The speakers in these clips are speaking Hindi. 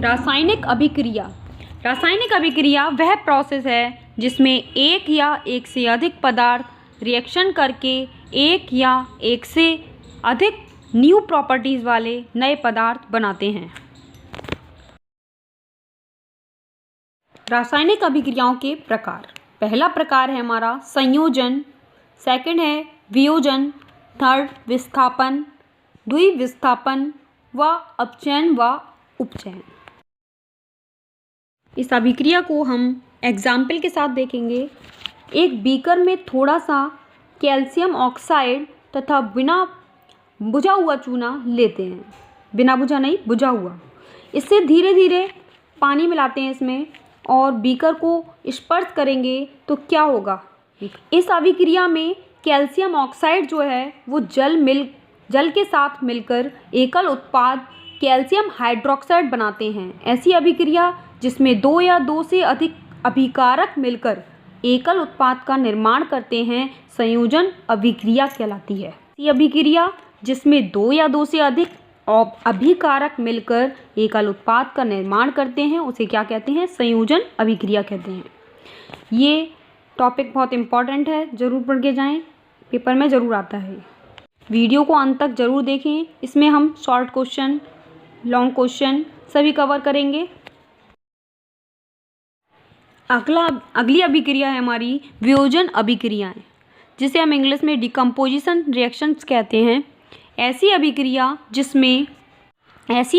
रासायनिक अभिक्रिया। रासायनिक अभिक्रिया वह प्रोसेस है जिसमें एक या एक से अधिक पदार्थ रिएक्शन करके एक या एक से अधिक न्यू प्रॉपर्टीज़ वाले नए पदार्थ बनाते हैं। रासायनिक अभिक्रियाओं के प्रकार। पहला प्रकार है हमारा संयोजन, सेकंड है वियोजन, थर्ड विस्थापन, द्विविस्थापन व अपचयन व उपचयन। इस अभिक्रिया को हम एग्जाम्पल के साथ देखेंगे। एक बीकर में थोड़ा सा कैल्शियम ऑक्साइड तथा बिना बुझा हुआ चूना लेते हैं, बिना बुझा नहीं, बुझा हुआ। इससे धीरे धीरे पानी मिलाते हैं इसमें और बीकर को स्पर्श करेंगे तो क्या होगा। इस अभिक्रिया में कैल्शियम ऑक्साइड जो है वो जल के साथ मिलकर एकल उत्पाद कैल्शियम हाइड्रोक्साइड बनाते हैं। ऐसी अभिक्रिया जिसमें दो या दो से अधिक अभिकारक मिलकर एकल उत्पाद का निर्माण करते हैं संयोजन अभिक्रिया कहलाती है। ऐसी अभिक्रिया जिसमें दो या दो से अधिक अभिकारक मिलकर एकल उत्पाद का निर्माण करते हैं उसे क्या कहते हैं, संयोजन अभिक्रिया कहते हैं। ये टॉपिक बहुत इम्पॉर्टेंट है, ज़रूर पढ़ के जाएं, पेपर में ज़रूर आता है। वीडियो को अंत तक ज़रूर देखें, इसमें हम शॉर्ट क्वेश्चन, लॉन्ग क्वेश्चन सभी कवर करेंगे। अगली अभिक्रिया है हमारी वियोजन अभिक्रियाएं, जिसे हम इंग्लिश में डिकम्पोजिशन रिएक्शंस कहते हैं। ऐसी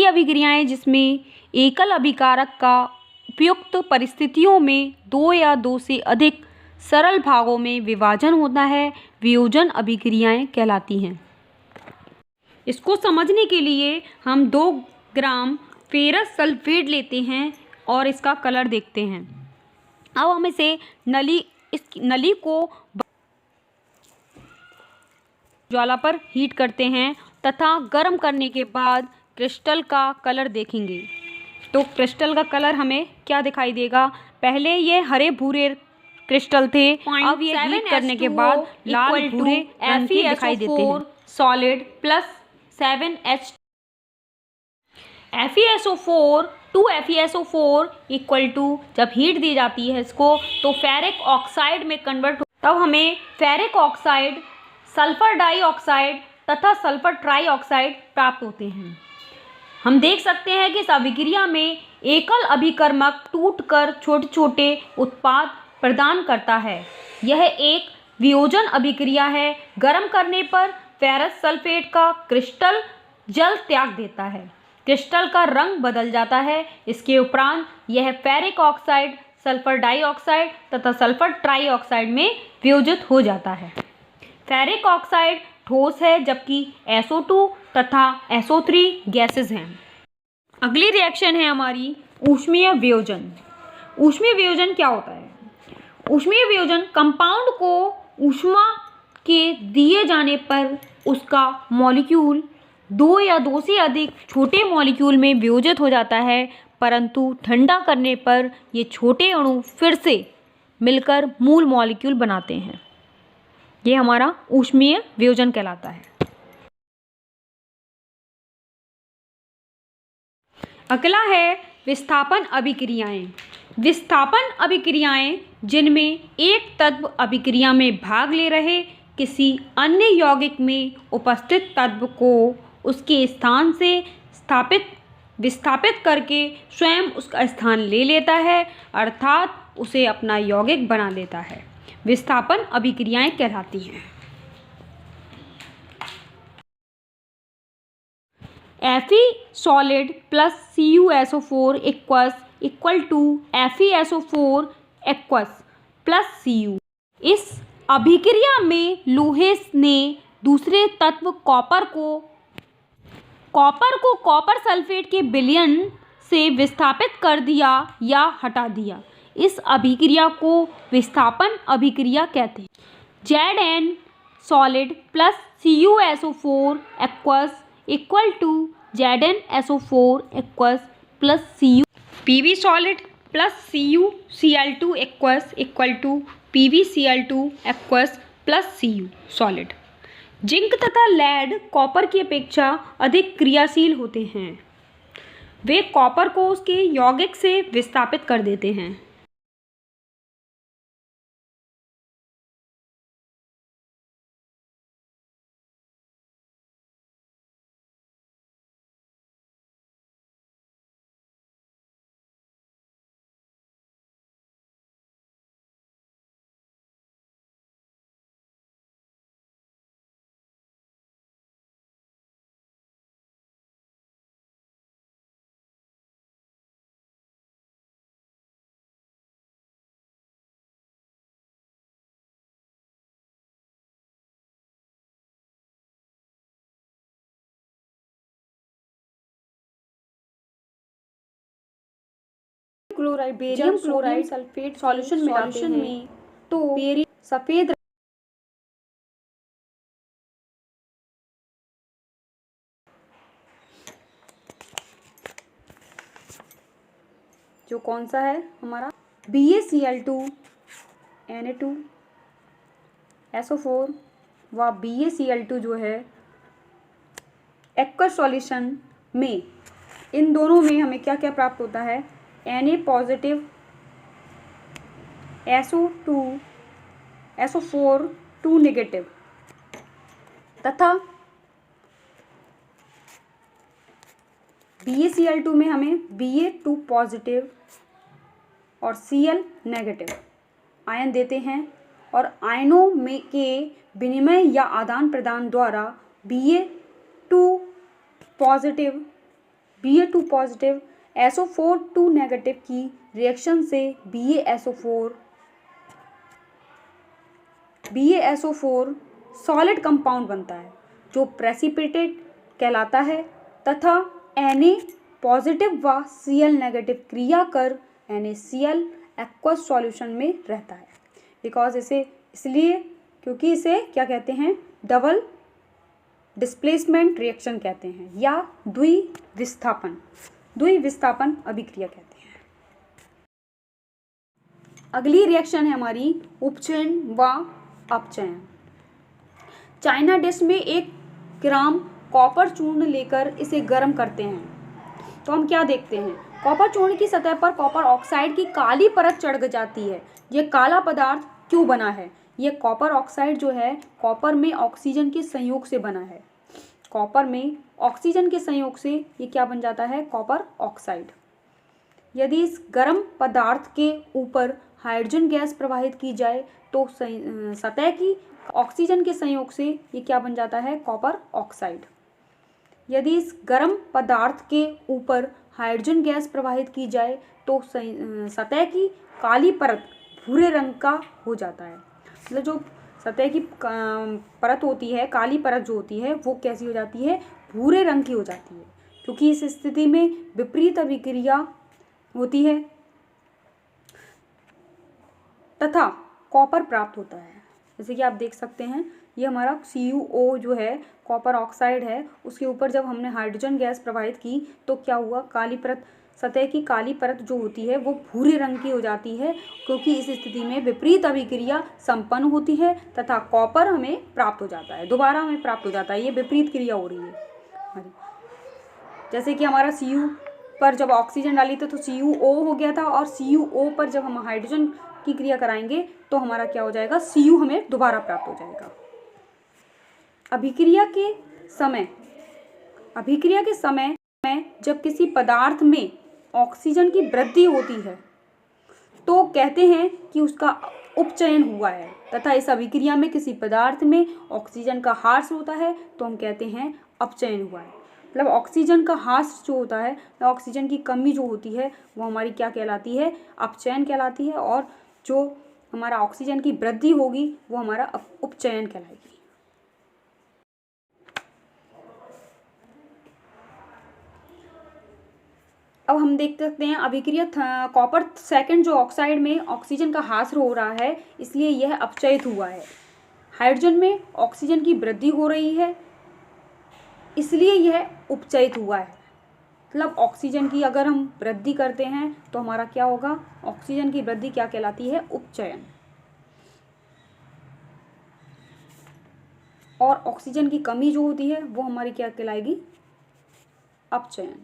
अभिक्रियाएं जिसमें एकल अभिकारक का उपयुक्त परिस्थितियों में दो या दो से अधिक सरल भागों में विभाजन होता है, वियोजन अभिक्रियाएं कहलाती हैं। इसको समझने के लिए हम 2 ग्राम फेरस सल्फेट लेते हैं और इसका कलर देखते हैं। अब हम इस नली को ज्वाला पर हीट करते हैं तथा गर्म करने के बाद क्रिस्टल का कलर देखेंगे। तो क्रिस्टल का कलर हमें क्या दिखाई देगा। पहले ये हरे भूरे क्रिस्टल थे, अब ये हीट करने के बाद लाल भूरे रंग के दिखाई देते हैं। Solid plus 7H FeSO4 2FeSO4 equal to, जब हीट दी जाती है इसको तो फेरिक ऑक्साइड में कन्वर्ट हो, तब हमें फेरिक ऑक्साइड, सल्फर डाइऑक्साइड तथा सल्फर ट्राइऑक्साइड प्राप्त होते हैं। हम देख सकते हैं कि इस अभिक्रिया में एकल अभिकर्मक टूटकर छोटे छोटे उत्पाद प्रदान करता है। यह एक वियोजन अभिक्रिया है। गर्म करने पर फेरस सल्फेट का क्रिस्टल जल त्याग देता है, क्रिस्टल का रंग बदल जाता है। इसके उपरांत यह फेरिक ऑक्साइड, सल्फर डाइऑक्साइड तथा सल्फर ट्राइऑक्साइड में वियोजित हो जाता है। फेरिक ऑक्साइड ठोस है जबकि SO2 तथा SO3 गैसेस हैं। अगली रिएक्शन है हमारी ऊष्मीय वियोजन। ऊष्मीय वियोजन क्या होता है। ऊष्मीय वियोजन कंपाउंड को ऊष्मा के दिए जाने पर उसका मॉलिक्यूल दो या दो से अधिक छोटे मॉलिक्यूल में वियोजित हो जाता है, परंतु ठंडा करने पर ये छोटे अणु फिर से मिलकर मूल मॉलिक्यूल बनाते हैं। ये हमारा ऊष्मीय वियोजन कहलाता है। अगला है विस्थापन अभिक्रियाएं। विस्थापन अभिक्रियाएं जिनमें एक तत्व अभिक्रिया में भाग ले रहे किसी अन्य यौगिक में उपस्थित तत्व को उसके स्थान से विस्थापित करके स्वयं उसका स्थान ले लेता है, अर्थात उसे अपना यौगिक बना लेता है, विस्थापन अभिक्रियाएं कहलाती हैं। Fe solid plus CuSO4 equal to FeSO4 aqueous plus Cu। इस अभिक्रिया में लोहे ने दूसरे तत्व कॉपर को कॉपर सल्फेट के विलयन से विस्थापित कर दिया या हटा दिया। इस अभिक्रिया को विस्थापन अभिक्रिया कहते हैं। Zn solid plus CuSO4 aqueous equal to ZnSO4 aqueous plus Cu। Pv solid plus CuCl2 aqueous equal to PbCl2 aqueous plus Cu solid. Zinc तथा लेड कॉपर की अपेक्षा अधिक क्रियाशील होते हैं। वे कॉपर को उसके यौगिक से विस्थापित कर देते हैं। Chloride, barium chloride sulphate solution में तो सफेद जो कौन सा है हमारा BaCl2 Na2SO4 व BaCl2 जो है एक्वस सॉल्यूशन में, इन दोनों में हमें क्या क्या प्राप्त होता है, Na पॉजिटिव SO4 2 नेगेटिव तथा BaCl2 में हमें Ba2 पॉजिटिव और Cl नेगेटिव आयन देते हैं, और आयनों में के विनिमय या आदान प्रदान द्वारा Ba2 पॉजिटिव SO4 2 नेगेटिव की रिएक्शन से BaSO4 सॉलिड कंपाउंड बनता है जो प्रेसिपिटेट कहलाता है, तथा Na पॉजिटिव व Cl नेगेटिव क्रिया कर NaCl एक्वस सॉल्यूशन में रहता है। बिकॉज इसलिए क्योंकि इसे क्या कहते हैं, डबल डिस्प्लेसमेंट रिएक्शन कहते हैं या द्विविस्थापन अभिक्रिया कहते हैं। अगली रिएक्शन है हमारी उपचयन व अपचयन। चाइना डिश में 1 ग्राम कॉपर चूर्ण लेकर इसे गर्म करते हैं तो हम क्या देखते हैं, कॉपर चूर्ण की सतह पर कॉपर ऑक्साइड की काली परत चढ़ जाती है। यह काला पदार्थ क्यों बना है? यह कॉपर ऑक्साइड जो है कॉपर में ऑक्सीजन के संयोग से बना है। कॉपर में ऑक्सीजन के संयोग से ये क्या बन जाता है, कॉपर ऑक्साइड। यदि इस गर्म पदार्थ के ऊपर हाइड्रोजन गैस प्रवाहित की जाए तो सतह की ऑक्सीजन के संयोग से ये क्या बन जाता है, कॉपर ऑक्साइड। यदि इस गर्म पदार्थ के ऊपर हाइड्रोजन गैस प्रवाहित की जाए तो सतह की काली परत भूरे रंग का हो जाता है। मतलब जो सतह की परत होती है, काली परत जो होती है वो कैसी हो जाती है, भूरे रंग की हो जाती है, क्योंकि इस स्थिति में विपरीत अभिक्रिया होती है तथा कॉपर प्राप्त होता है। जैसे कि आप देख सकते हैं, ये हमारा CuO जो है कॉपर ऑक्साइड है, उसके ऊपर जब हमने हाइड्रोजन गैस प्रवाहित की तो क्या हुआ, काली परत, सतह की काली परत जो होती है वो भूरे रंग की हो जाती है, क्योंकि इस स्थिति में विपरीत अभिक्रिया संपन्न होती है तथा कॉपर हमें प्राप्त हो जाता है, दोबारा हमें प्राप्त हो जाता है। ये विपरीत क्रिया हो रही है। जैसे कि हमारा Cu पर जब ऑक्सीजन डाली तो CuO हो गया था, और CuO पर जब हम हाइड्रोजन की क्रिया कराएंगे तो हमारा क्या हो जाएगा, Cu हमें दोबारा प्राप्त हो जाएगा। अभिक्रिया के समय में जब किसी पदार्थ में ऑक्सीजन की वृद्धि होती है तो कहते हैं कि उसका उपचयन हुआ है, तथा इस अभिक्रिया में किसी पदार्थ में ऑक्सीजन का ह्रास होता है तो हम कहते हैं अपचयन हुआ है। मतलब ऑक्सीजन का ह्रास जो होता है, ऑक्सीजन की कमी जो होती है वो हमारी क्या कहलाती है, अपचयन कहलाती है, और जो हमारा ऑक्सीजन की वृद्धि होगी वो हमारा उपचयन कहलाएगी। अब हम देख सकते हैं अभिक्रिया कॉपर सेकंड जो ऑक्साइड में ऑक्सीजन का ह्रास हो रहा है, इसलिए यह अपचयित हुआ है। हाइड्रोजन में ऑक्सीजन की वृद्धि हो रही है, इसलिए यह उपचयित हुआ है। मतलब ऑक्सीजन की अगर हम वृद्धि करते हैं तो हमारा क्या होगा, ऑक्सीजन की वृद्धि क्या कहलाती है, उपचयन। और ऑक्सीजन की कमी जो होती है वो हमारी क्या कहलाएगी, अपचयन।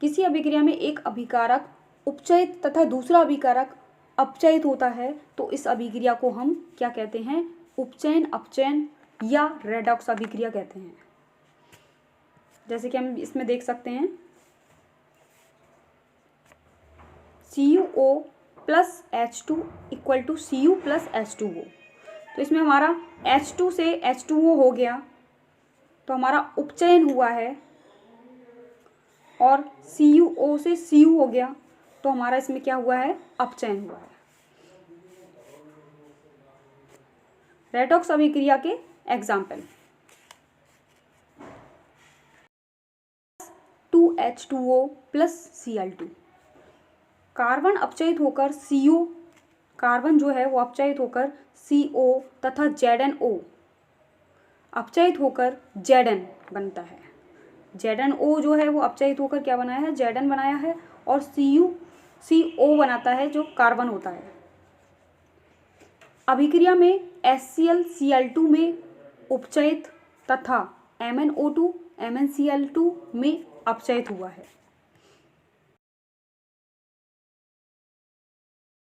किसी अभिक्रिया में एक अभिकारक उपचयित तथा दूसरा अभिकारक अपचयित होता है तो इस अभिक्रिया को हम क्या कहते हैं? उपचयन, अपचयन या रेडॉक्स अभिक्रिया कहते हैं। जैसे कि हम इसमें देख सकते हैं CuO plus H2 equal to Cu plus H2O। तो इसमें हमारा H2 से H2O हो गया तो हमारा उपचयन हुआ है, और CuO से Cu हो गया तो हमारा इसमें क्या हुआ है? अपचयन हुआ है। रेडॉक्स अभिक्रिया के example 2H2O plus Cl2। Carbon अपचयित होकर CO, कार्बन जो है वो अपचयित होकर CO तथा ZnO अपचयित होकर Zn बनता है। ZnO जो है वो अपचयित होकर क्या बनाया है? Zn बनाया है, और CO बनाता है जो कार्बन होता है। अभिक्रिया में HCl Cl2 में उपचयित तथा MnO2 MnCl2 में अपचयित हुआ है।